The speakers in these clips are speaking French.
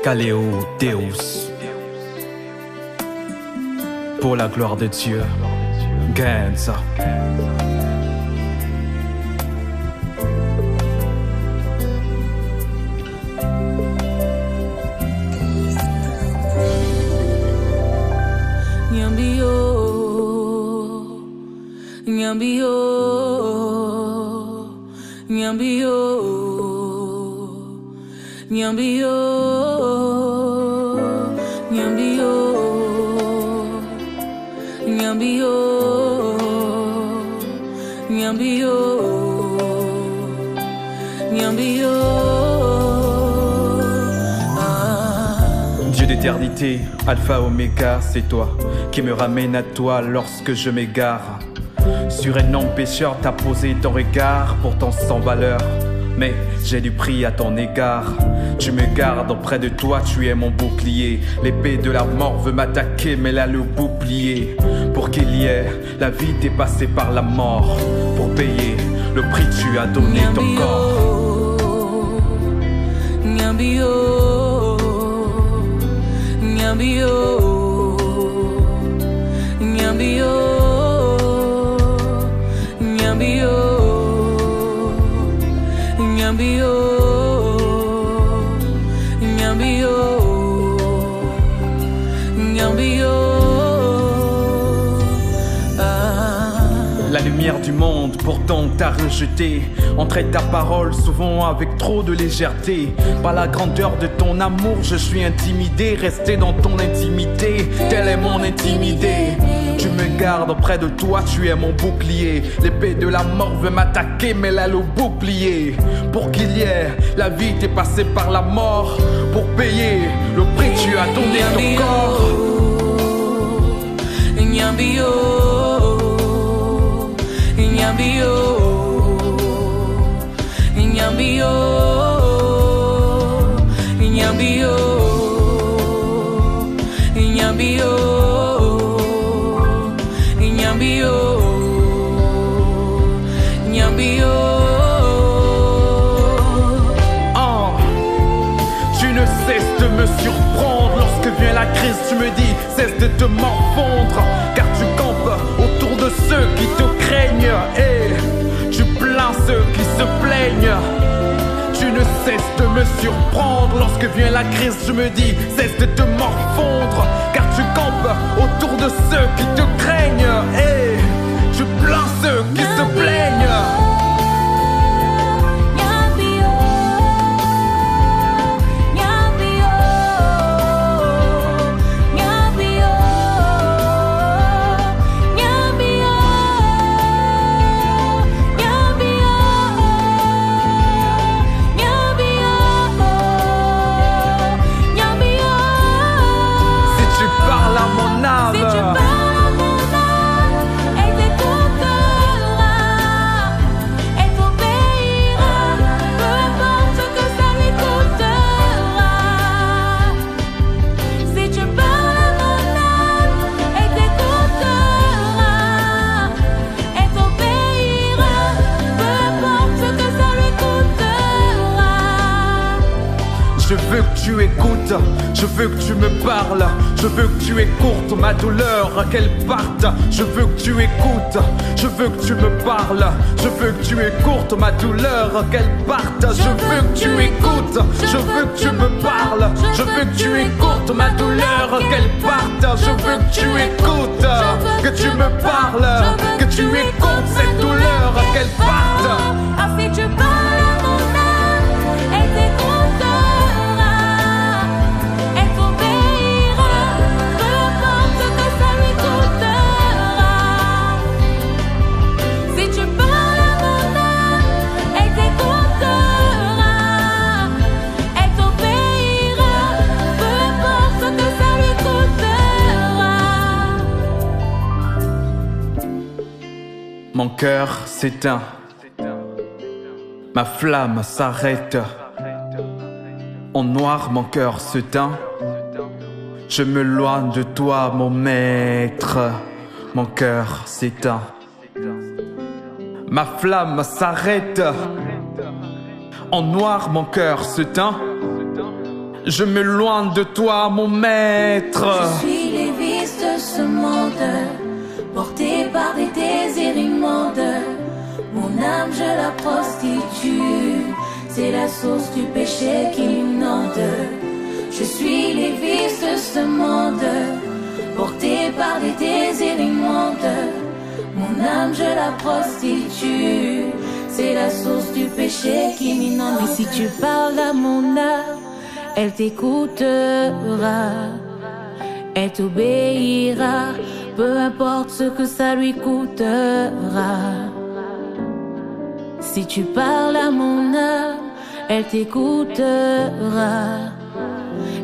Kaleo Deus. Pour la gloire de Dieu, Genza. Nyambio, Nyambio, Nyambio, Nyambio, Nyambio, Nyambio, Nyambio, Nyambio. Dieu d'éternité, Alpha Oméga, c'est toi qui me ramène à toi lorsque je m'égare. Sur un homme pécheur, t'as posé ton regard, pourtant sans valeur. Mais j'ai du prix à ton égard. Tu me gardes auprès de toi, tu es mon bouclier. L'épée de la mort veut m'attaquer, mais là le bouclier. Pour qu'il y ait, la vie t'est passée par la mort. Pour payer le prix, tu as donné ton corps. Nyambio, Nyambio, Nyambio, Nyambio, Nyambio, Nyambio, Nyambio. La lumière du monde, pourtant t'as rejeté. On traite ta parole souvent avec trop de légèreté. Par la grandeur de ton amour, je suis intimidé. Rester dans ton intimité, telle est mon intimité. Tu me gardes auprès de toi, tu es mon bouclier. L'épée de la mort veut m'attaquer, mais là le bouclier. Pour qu'il y ait, la vie t'est passée par la mort. Pour payer le prix, tu as donné ton corps. Nyambio, Nyambio, Nyambio, Nyambio, Nyambio, Nyambio, Nyambio. Oh, tu ne cesses de me surprendre. Lorsque vient la crise, tu me dis cesse de te morfondre. Car tu campes autour de ceux qui te craignent. Et tu plains ceux qui se plaignent. Tu ne cesses de me surprendre. Lorsque vient la crise, je me dis cesse de te morfondre. Car tu campes autour de ceux qui te craignent. Et tu plains ceux qui se plaignent. Je veux que tu écoutes, je veux que tu me parles. Je veux que tu écoutes ma douleur, qu'elle parte. Je veux que tu écoutes, je veux que tu me parles. Je veux que tu écoutes ma douleur, qu'elle parte. Je veux que tu écoutes, je veux que tu me parles. Je veux que tu écoutes ma douleur, qu'elle parte. Je veux que tu écoutes, que tu me parles. Que tu écoutes cette douleur, qu'elle parte. Ainsi tu parles à mon âme et t'écoutes. Mon cœur s'éteint, ma flamme s'arrête. En noir mon cœur se teint. Je me loigne de toi mon maître. Mon cœur s'éteint, ma flamme s'arrête. En noir mon cœur se teint. Je m'éloigne de toi, mon maître. Je suis les vices de ce monde, porté par des désirs immondes. Mon âme, je la prostitue, c'est la source du péché qui m'inonde. Je suis les vices de ce monde, porté par des désirs immondes. Mon âme, je la prostitue, c'est la source du péché qui m'inonde. Et si tu parles à mon âme, elle t'écoutera, elle t'obéira, peu importe ce que ça lui coûtera. Si tu parles à mon âme, elle t'écoutera,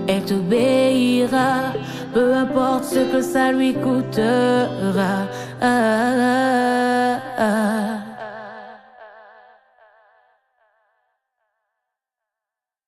elle t'obéira, peu importe ce que ça lui coûtera.